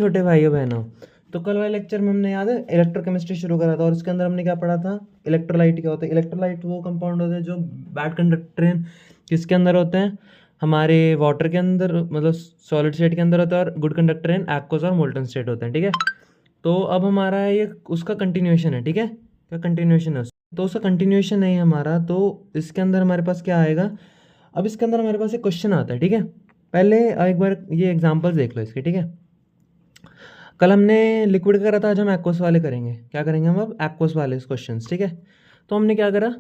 छोटे भाइयों बहनों, तो कल वाले लेक्चर में हमने याद है इलेक्ट्रोकेमिस्ट्री शुरू करा था और इसके अंदर हमने क्या पढ़ा था, इलेक्ट्रोलाइट क्या होता है। इलेक्ट्रोलाइट वो कंपाउंड होते हैं जो बैड कंडक्टर हैं, किसके अंदर होते हैं, हमारे वाटर के अंदर, मतलब सॉलिड स्टेट के अंदर होता है, और गुड कंडक्टर इन एक्वस और मोल्टन स्टेट होते हैं। ठीक है, तो अब हमारा ये उसका कंटिन्यूएशन है। ठीक है, क्या कंटिन्यूएशन है तो उसका कंटिन्यूएशन है हमारा। तो इसके अंदर हमारे पास क्या आएगा, अब इसके अंदर हमारे पास एक क्वेश्चन आता है। ठीक है, पहले एक बार ये एग्जांपल्स देख लो इसके। ठीक है, कल हमने लिक्विड करा था, आज हम एक्वस वाले करेंगे। क्या करेंगे हम अब, एक्वस वाले क्वेश्चन। ठीक है, तो हमने क्या करा,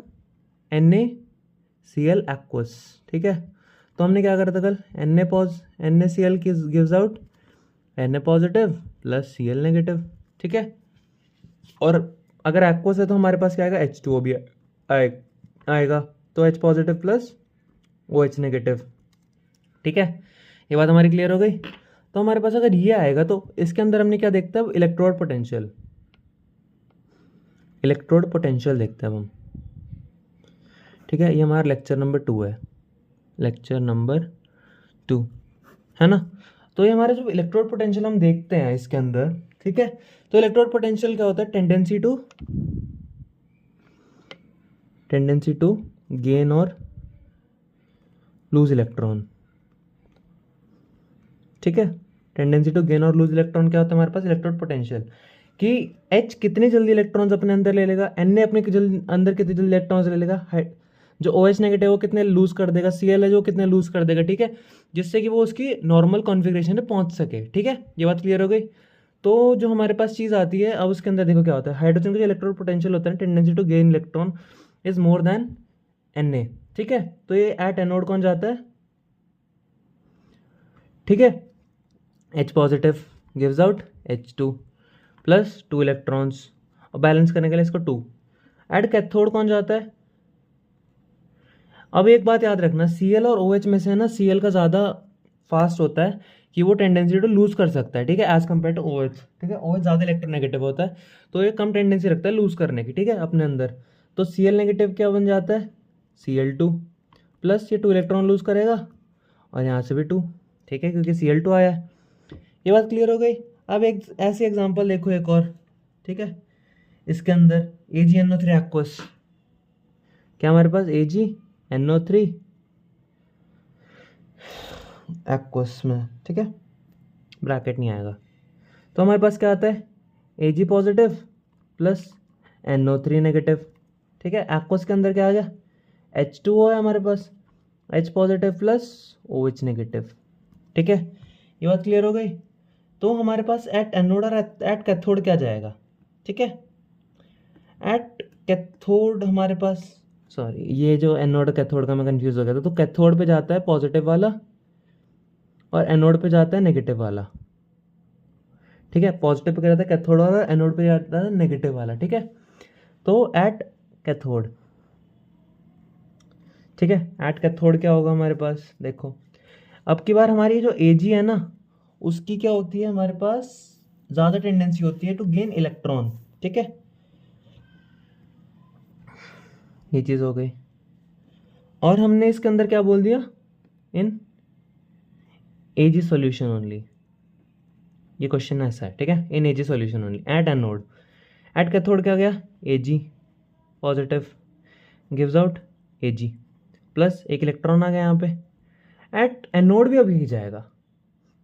NaCl एक्वस। ठीक है, तो हमने क्या करा था कल, NaCl gives out Na positive plus Cl negative. ठीक है, और अगर एक्वस है तो हमारे पास क्या आएगा, H2O भी आएगा, तो H positive plus OH negative. ठीक है, ये बात हमारी क्लियर हो गई। तो हमारे पास अगर ये आएगा तो इसके अंदर हमने क्या देखता है, इलेक्ट्रोड पोटेंशियल। इलेक्ट्रोड पोटेंशियल देखते हैं अब हम। ठीक है, ये हमारा लेक्चर नंबर 2 है, लेक्चर नंबर 2 है ना। तो ये हमारे जो इलेक्ट्रोड पोटेंशियल हम देखते हैं इसके अंदर, ठीक है, तो इलेक्ट्रोड पोटेंशियल क्या होता है, टेंडेंसी टू गेन और लूज इलेक्ट्रॉन। ठीक है, टेंडेंसी टू गेन और लूज इलेक्ट्रॉन क्या होता है हमारे पास, इलेक्ट्रोड पोटेंशियल, कि H कितनी जल्दी इलेक्ट्रॉन्स अपने अंदर ले लेगा, Na अपने अंदर कितनी जल्दी इलेक्ट्रॉन्स ले लेगा, जो OH नेगेटिव वो कितने लूज कर देगा, Cl है जो कितने लूज कर देगा। ठीक है, जिससे कि वो उसकी नॉर्मल कॉन्फ़िगरेशन में पहुंच सके। ठीक है, ये बात क्लियर हो गई। तो जो हमारे पास चीज़ आती है अब उसके अंदर देखो क्या होता है, हाइड्रोजन का जो इलेक्ट्रोड पोटेंशियल होता है, tendency to gain electron is more than Na। ठीक है, तो ये एट एनोड कौन जाता है, ठीक है, H positive gives out H2 plus 2 electrons, और बैलेंस करने के लिए इसको 2। एट कैथोड कौन जाता है, अब एक बात याद रखना, Cl और OH में से ना Cl का ज़्यादा फास्ट होता है कि वो टेंडेंसी टू लूज कर सकता है। ठीक है, एज कम्पेयर टू OH। ठीक है, OH ज़्यादा इलेक्ट्रोनेगेटिव होता है, तो ये कम टेंडेंसी रखता है लूज करने की। ठीक है, अपने अंदर। तो Cl नेगेटिव क्या बन जाता है, Cl2 प्लस ये 2 इलेक्ट्रॉन लूज करेगा, और यहाँ से भी 2। ठीक है, क्योंकि Cl2 आया है। ये बात क्लियर हो गई। अब एक ऐसी एग्जांपल देखो एक और। ठीक है, इसके अंदर AgNO3 एक्वस, क्या हमारे पास AgNO3 एक्वस में, ठीक है, ब्रैकेट नहीं आएगा, तो हमारे पास क्या आता है, Ag positive plus NO3 negative. ठीक है, एक्वस के अंदर क्या आ गया, H2O है हमारे पास, H positive plus OH negative. ठीक है, ये बात क्लियर हो गई। तो हमारे पास एट एनोड और एट कैथोड क्या जाएगा, ठीक है, एट कैथोड हमारे पास, सॉरी ये जो एनोड कैथोड का मैं कंफ्यूज हो गया था, तो कैथोड पे जाता है पॉजिटिव वाला और एनोड पे जाता है नेगेटिव वाला। ठीक है, पॉजिटिव पे जाता है कैथोड वाला, एनोड पे जाता है नेगेटिव वाला। ठीक है, तो एट कैथोड, ठीक है, एट कैथोड क्या होगा हमारे पास, देखो अब की बार हमारी जो Ag है ना, उसकी क्या होती है हमारे पास, ज़्यादा टेंडेंसी होती है टू गेन इलेक्ट्रॉन। ठीक है, ये चीज़ हो गई। और हमने इसके अंदर क्या बोल दिया, इन Ag सॉल्यूशन ओनली, ये क्वेश्चन ऐसा है। ठीक है, इन Ag solution only at anode, at cathode क्या गया, Ag positive gives out Ag plus एक इलेक्ट्रॉन आ गया यहाँ पे। एट एनोड भी अभी ही जाएगा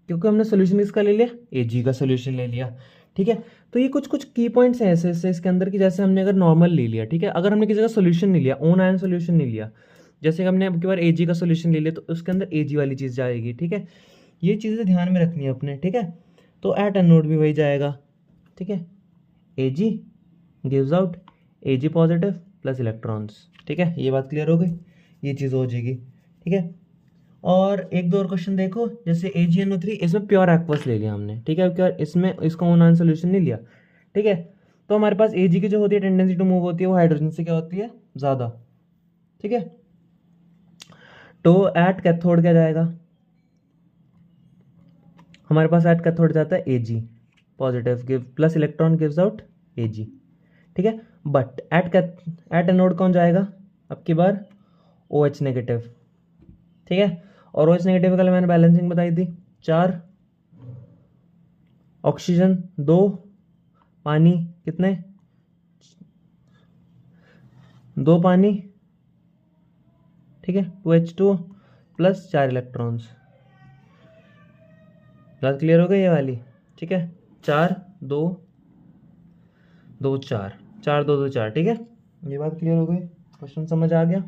क्योंकि हमने सोल्यूशन इसका ले लिया, Ag का सोल्यूशन ले लिया। ठीक है, तो ये कुछ कुछ की पॉइंट्स हैं ऐसे ऐसे इसके अंदर की, जैसे हमने अगर नॉर्मल ले लिया, ठीक है, अगर हमने किसी का सोल्यूशन नहीं लिया, ओन आयन सोल्यूशन नहीं लिया, जैसे हमने अब की बार Ag का सोल्यूशन ले लिया, तो उसके अंदर Ag वाली चीज़ जाएगी। ठीक है, ये चीज़ें ध्यान में रखनी है अपने। ठीक है, तो एट एनोड भी वही जाएगा। ठीक है, Ag gives out Ag positive plus electrons. ठीक है, ये बात क्लियर हो गई, ये चीज़ हो जाएगी। ठीक है, और एक दो और क्वेश्चन देखो, जैसे AgNO3, इसमें प्योर एक्वस ले लिया हमने। ठीक है, क्या इसमें इसका ओन आयन सोल्यूशन नहीं लिया। ठीक है, तो हमारे पास Ag की जो होती है टेंडेंसी टू मूव होती है, वो हाइड्रोजन से क्या होती है, ज़्यादा। ठीक है, तो एट कैथोड क्या जाएगा हमारे पास, एट कैथोड जाता है Ag positive give plus electron gives out Ag। ठीक है, बट एट एनोड कौन जाएगा अब की बार, OH नेगेटिव। ठीक है, और OH नेगेटिव कल मैंने बैलेंसिंग बताई थी 4, ऑक्सीजन 2, पानी कितने, 2 पानी, ठीक है, 2H2 प्लस 4 इलेक्ट्रॉन्स। बात क्लियर हो गई ये वाली, ठीक है। 4 2 2 4, 4 2 2 4, ठीक है, ये बात क्लियर हो गई, क्वेश्चन समझ आ गया।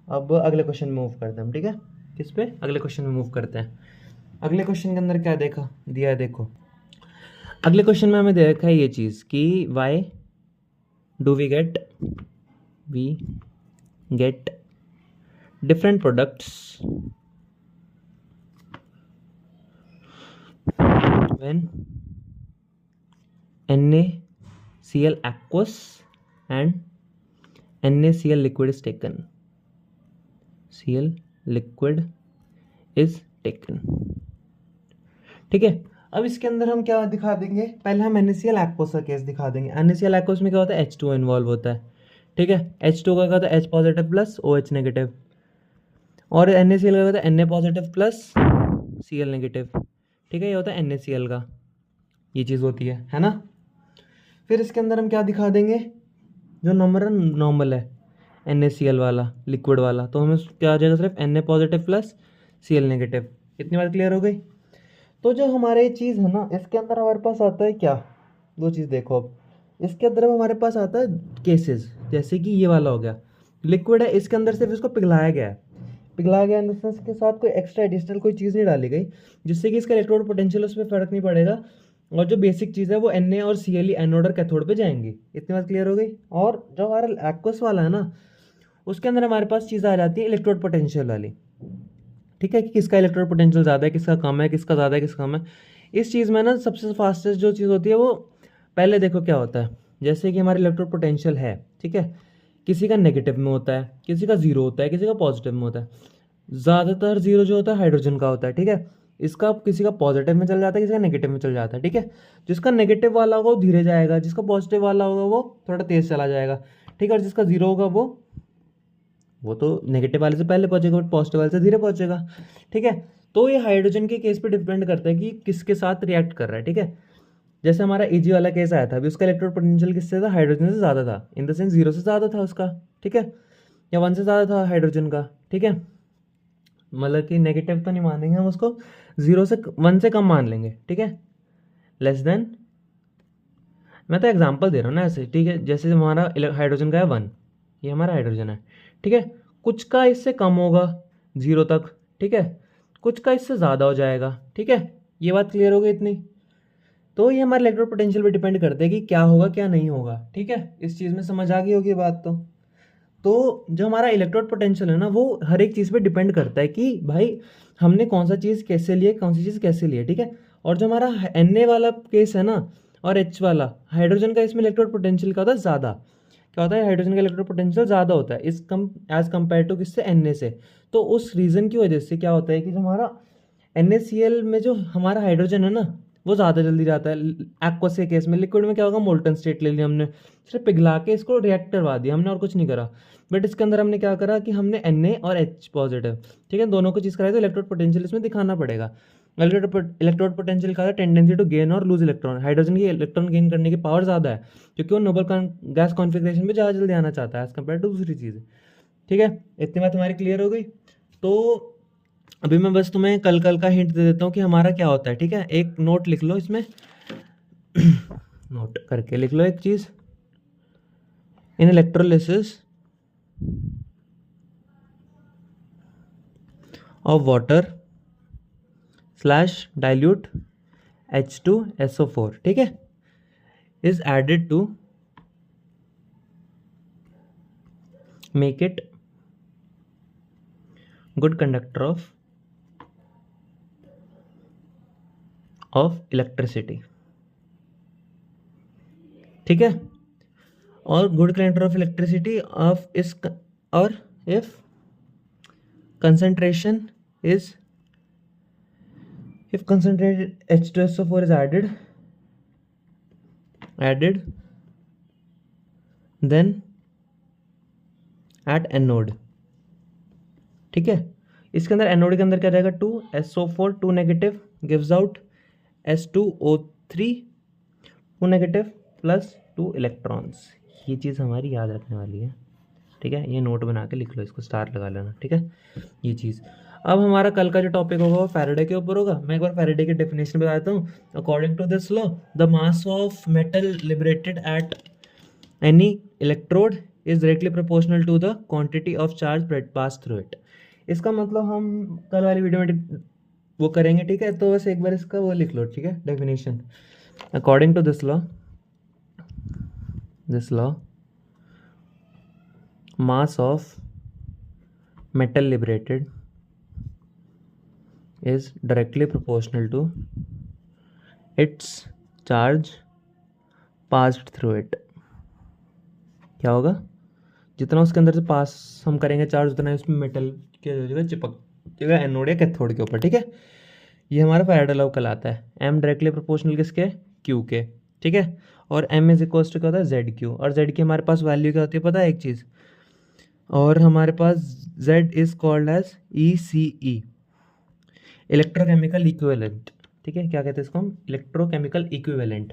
अब अगले क्वेश्चन में मूव करते हैं हम, ठीक है। किस पे, अगले क्वेश्चन में मूव करते हैं। अगले क्वेश्चन के अंदर क्या देखा दिया है, देखो अगले क्वेश्चन में हमें देखा है ये चीज़ कि why do we get different products when NaCl aqueous and NaCl liquid is taken. Cl liquid is taken, ठीक है। अब इसके अंदर हम क्या दिखा देंगे, पहले हम NaCl aqueous का केस दिखा देंगे। NaCl aqueous में क्या होता है, H2 इन्वॉल्व होता है, ठीक है। H2 का क्या होता है, H positive plus OH negative, और NaCl का होता है Na positive plus Cl negative, ठीक है। ये होता है NaCl का, ये चीज़ होती है ना। फिर इसके अंदर हम क्या दिखा देंगे, जो नंबर नॉर्मल है NaCl वाला लिक्विड वाला, तो हमें क्या आ जाएगा, सिर्फ Na positive plus Cl negative. इतनी बात क्लियर हो गई। तो जो हमारे चीज़ है ना, इसके अंदर हमारे पास आता है क्या, दो चीज़ देखो। अब इसके अंदर हमारे पास आता है केसेस, जैसे कि ये वाला हो गया, लिक्विड है, इसके अंदर सिर्फ इसको पिघलाया गया है, पिघलाया गया इन द सेंस के साथ कोई एक्स्ट्रा एडिशनल कोई चीज़ नहीं डाली गई, जिससे कि इसका इलेक्ट्रोड पोटेंशियल उस पर फर्क नहीं पड़ेगा, और जो बेसिक चीज़ है वो Na और Cl एनोड और कैथोड पे जाएंगी। इतनी बात क्लियर हो गई। और जो हमारा एक्वस वाला है ना, उसके अंदर हमारे पास चीज़ आ जाती है इलेक्ट्रोड पोटेंशियल वाली, ठीक है, कि किसका इलेक्ट्रोड पोटेंशियल ज़्यादा है, किसका कम है, किसका ज़्यादा है, किसका कम है। इस चीज़ में ना सबसे फास्टेस्ट जो चीज़ होती है वो, पहले देखो क्या होता है, जैसे कि हमारा इलेक्ट्रोड पोटेंशियल है, ठीक है, किसी का नेगेटिव में होता है, किसी का जीरो होता है, किसी का पॉजिटिव में होता है। ज़्यादातर जीरो जो होता है हाइड्रोजन का होता है, ठीक है। इसका किसी का पॉजिटिव में चल जाता है, किसी का नेगेटिव में चल जाता है, ठीक है। जिसका नेगेटिव वाला होगा वो धीरे जाएगा, जिसका पॉजिटिव वाला होगा वो थोड़ा तेज़ चला जाएगा, ठीक है। और जिसका जीरो होगा वो तो नेगेटिव वाले से पहले पहुंचेगा, बट पॉजिटिव वाले से धीरे पहुंचेगा, ठीक है। तो ये हाइड्रोजन के केस पे डिपेंड करता है कि किसके साथ रिएक्ट कर रहा है, ठीक है। जैसे हमारा Ag वाला केस आया था, अभी उसका इलेक्ट्रोड पोटेंशियल किससे था, हाइड्रोजन से ज़्यादा था, इन द सेंस 0 से ज़्यादा था उसका, ठीक है, या 1 से ज़्यादा था हाइड्रोजन का, ठीक है। मतलब कि नेगेटिव तो नहीं मानेंगे हम उसको, 0 से 1 से कम मान लेंगे, ठीक है, लेस देन। मैं तो एग्जांपल दे रहा हूँ ना ऐसे, ठीक है। जैसे हमारा हाइड्रोजन का है 1, ये हमारा हाइड्रोजन है, ठीक है। कुछ का इससे कम होगा 0 तक, ठीक है, कुछ का इससे ज़्यादा हो जाएगा, ठीक है। ये बात क्लियर हो गई इतनी। तो ये हमारे इलेक्ट्रोड पोटेंशियल पे डिपेंड करते हैं कि क्या होगा क्या नहीं होगा, ठीक है। इस चीज़ में समझ आ गई होगी बात। तो जो हमारा इलेक्ट्रोड पोटेंशियल है ना, वो हर एक चीज़ पे डिपेंड करता है कि भाई हमने कौन सा चीज़ कैसे लिया, कौन सी चीज़ कैसे लिया, ठीक है। और जो हमारा Na वाला केस है ना, और H वाला हाइड्रोजन का, इसमें इलेक्ट्रोड पोटेंशियल का होता है ज़्यादा। क्या होता है, हाइड्रोजन का इलेक्ट्रोड पोटेंशियल ज़्यादा होता है इस कम एज कम्पेयर टू किससे, Na से। तो उस रीज़न की वजह से क्या होता है कि जो हमारा NaCl में जो हमारा हाइड्रोजन है ना, वो ज़्यादा जल्दी जाता है एक्वस के केस में। लिक्विड में क्या होगा, मोल्टन स्टेट ले लिया हमने, सिर्फ पिघला के इसको रिएक्ट करवा दिया हमने, और कुछ नहीं करा। बट इसके अंदर हमने क्या करा कि हमने Na और H पॉजिटिव, ठीक है, दोनों को चीज़ कराई, तो इलेक्ट्रोड पोटेंशियल इसमें दिखाना पड़ेगा। इलेक्ट्रोड पोटेंशियल का टेंडेंसी टू गेन और लूज इलेक्ट्रॉन, हाइड्रोजन की इलेक्ट्रॉन गेन करने की पावर ज़्यादा है, क्योंकि वो नोबल गैस कॉन्फिगरेशन में ज़्यादा जल्दी आना चाहता है एज कम्पेयर टू दूसरी चीज़, ठीक है। इतनी बात हमारी क्लियर हो गई। तो अभी मैं बस तुम्हें कल का हिंट दे देता हूँ कि हमारा क्या होता है, ठीक है। एक नोट लिख लो इसमें नोट करके लिख लो एक चीज़, in electrolysis of water / dilute H2SO4, ठीक है, is added to make it good conductor of electricity, ठीक है। और good conductor of elasticity of इस, और if concentration if concentrated H2SO4 is added then at anode, ठीक है। इसके अंदर एनोड के अंदर क्या जाएगा, 2SO4 2 negative gives out 3 2 negative plus 2 electrons. ये चीज़ हमारी याद रखने वाली है, ठीक है। ये नोट बना के लिख लो, इसको स्टार लगा लेना, ठीक है ये चीज़। अब हमारा कल का जो टॉपिक होगा वो फैराडे के ऊपर होगा। मैं एक बार फैराडे की डेफिनेशन बता देता हूँ। According to this law, the mass of metal liberated at any electrode is directly proportional to the quantity of charge pass through it. इसका मतलब हम कल वाली वीडियो में वो करेंगे, ठीक है। तो बस एक बार इसका वो लिख लो, ठीक है, definition. According to this law mass of metal liberated is directly proportional to its charge passed through it। क्या होगा, जितना उसके अंदर से पास हम करेंगे चार्ज, उतना उसमें मेटल के जगह चिपकेगा एनोड या कैथोड के ऊपर, ठीक है। ये हमारा फैराडे लॉ कहलाता है। एम डायरेक्टली प्रोपोर्शनल किसके, क्यू के, ठीक है। और एम इज इक्वल टू क्या होता है, जेड क्यू। और जेड की हमारे पास वैल्यू क्या होती है पता है एक चीज़, और हमारे पास Z is called as ECE, electrochemical equivalent, ठीक है। क्या कहते हैं इसको हम, इलेक्ट्रोकेमिकल इक्विवेलेंट,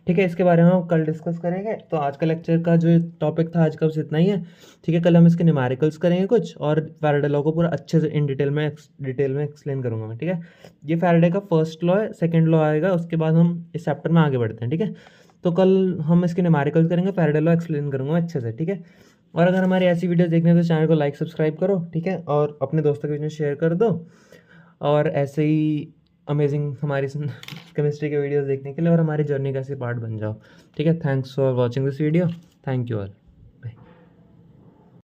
ठीक है। इसके बारे में हम कल डिस्कस करेंगे। तो आज का लेक्चर का जो टॉपिक था आज का बस इतना ही है, ठीक है। कल हम इसके न्यूमेरिकल्स करेंगे कुछ, और फैराडे लॉ को पूरा अच्छे से इन डिटेल में एक्सप्लेन करूंगा मैं, ठीक है। ये फैराडे का फर्स्ट लॉ है, सेकेंड लॉ आएगा उसके बाद हम इस चैप्टर में आगे बढ़ते हैं, ठीक है। तो कल हम इसके न्यूमेरिकल्स करेंगे, फैराडे लॉ एक्सप्लेन करूंगा अच्छे से, ठीक है। और अगर हमारी ऐसी वीडियोस देखने तो चैनल को लाइक सब्सक्राइब करो, ठीक है, और अपने दोस्तों के बीच में शेयर कर दो। और ऐसे ही अमेजिंग हमारी केमिस्ट्री के वीडियोस देखने के लिए और हमारी जर्नी का ऐसे पार्ट बन जाओ, ठीक है। Thanks for watching this video, thank you all.